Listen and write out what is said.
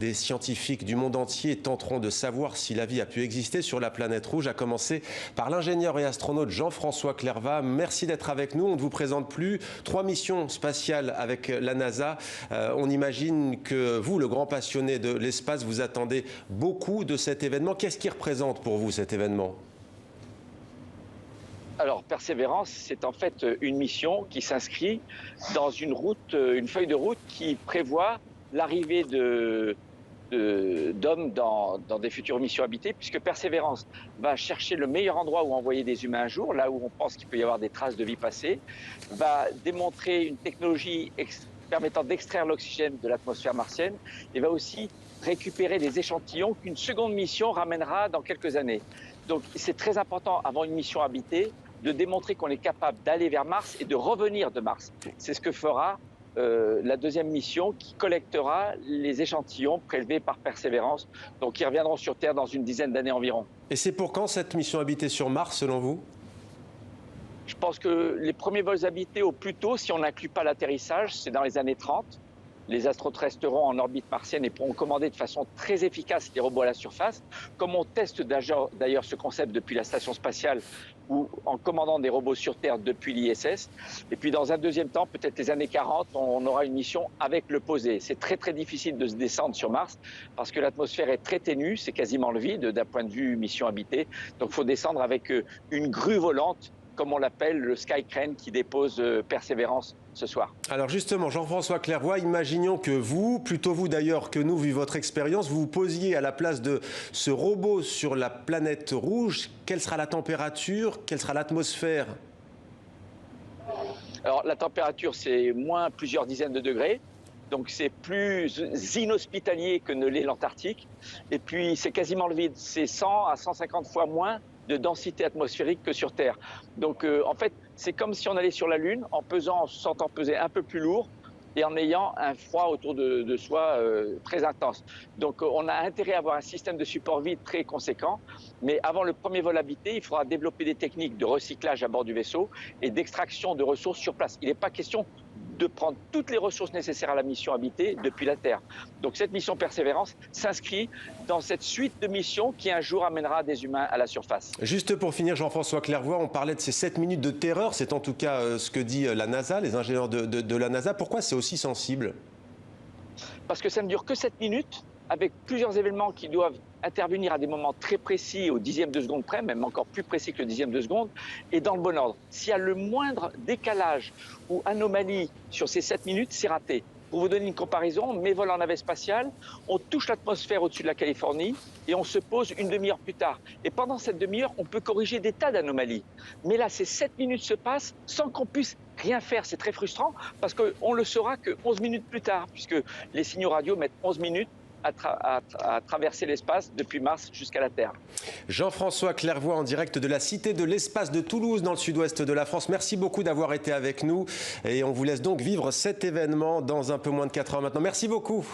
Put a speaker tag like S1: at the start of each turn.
S1: Des scientifiques du monde entier tenteront de savoir si la vie a pu exister sur la planète rouge, à commencer par l'ingénieur et astronaute Jean-François Clervat. Merci d'être avec nous. On ne vous présente plus. 3 missions spatiales avec la NASA. On imagine que vous, le grand passionné de l'espace, vous attendez beaucoup de cet événement. Qu'est-ce qui représente pour vous cet événement ?
S2: Alors, Persévérance, c'est en fait une mission qui s'inscrit dans une feuille de route qui prévoit l'arrivée d'hommes dans des futures missions habitées, puisque Persévérance va chercher le meilleur endroit où envoyer des humains un jour, là où on pense qu'il peut y avoir des traces de vie passée, va démontrer une technologie permettant d'extraire l'oxygène de l'atmosphère martienne, et va aussi récupérer des échantillons qu'une seconde mission ramènera dans quelques années. Donc c'est très important, avant une mission habitée, de démontrer qu'on est capable d'aller vers Mars et de revenir de Mars. C'est ce que fera la deuxième mission qui collectera les échantillons prélevés par Persévérance, donc qui reviendront sur Terre dans une dizaine d'années environ. Et
S1: c'est pour quand cette mission habitée sur Mars, selon vous ?
S2: Je pense que les premiers vols habités au plus tôt, si on n'inclut pas l'atterrissage, c'est dans les années 30. Les astronautes resteront en orbite martienne et pourront commander de façon très efficace les robots à la surface, comme on teste d'ailleurs ce concept depuis la station spatiale ou en commandant des robots sur Terre depuis l'ISS. Et puis dans un deuxième temps, peut-être les années 40, on aura une mission avec le posé. C'est très très difficile de se descendre sur Mars parce que l'atmosphère est très ténue, c'est quasiment le vide d'un point de vue mission habitée. Donc il faut descendre avec une grue volante, comme on l'appelle, le Sky Crane qui dépose Persévérance ce soir.
S1: Alors justement, Jean-François Clervat, imaginons que vous, plutôt vous d'ailleurs que nous, vu votre expérience, vous vous posiez à la place de ce robot sur la planète rouge. Quelle sera la température? Quelle sera l'atmosphère?
S2: Alors la température, c'est moins plusieurs dizaines de degrés. Donc c'est plus inhospitalier que ne l'est l'Antarctique. Et puis c'est quasiment le vide. C'est 100 à 150 fois moins de densité atmosphérique que sur Terre. Donc en fait, c'est comme si on allait sur la Lune en se sentant peser un peu plus lourd et en ayant un froid autour de soi très intense. Donc on a intérêt à avoir un système de support vide très conséquent, mais avant le premier vol habité, il faudra développer des techniques de recyclage à bord du vaisseau et d'extraction de ressources sur place. Il n'est pas question de prendre toutes les ressources nécessaires à la mission habitée depuis la Terre. Donc cette mission Persévérance s'inscrit dans cette suite de missions qui un jour amènera des humains à la surface.
S1: Juste pour finir, Jean-François Clervat, on parlait de ces 7 minutes de terreur, c'est en tout cas ce que dit la NASA, les ingénieurs de la NASA. Pourquoi c'est aussi sensible?
S2: Parce que ça ne dure que 7 minutes, avec plusieurs événements qui doivent intervenir à des moments très précis, au dixième de seconde près, même encore plus précis que le dixième de seconde, et dans le bon ordre. S'il y a le moindre décalage ou anomalie sur ces 7 minutes, c'est raté. Pour vous donner une comparaison, mes vols en navette spatiale, on touche l'atmosphère au-dessus de la Californie et on se pose une demi-heure plus tard. Et pendant cette demi-heure, on peut corriger des tas d'anomalies. Mais là, ces 7 minutes se passent sans qu'on puisse rien faire. C'est très frustrant parce qu'on le saura que 11 minutes plus tard, puisque les signaux radio mettent 11 minutes à traverser l'espace depuis Mars jusqu'à la Terre.
S1: Jean-François Clervat en direct de la Cité de l'Espace de Toulouse dans le sud-ouest de la France. Merci beaucoup d'avoir été avec nous et on vous laisse donc vivre cet événement dans un peu moins de 4 heures maintenant. Merci beaucoup.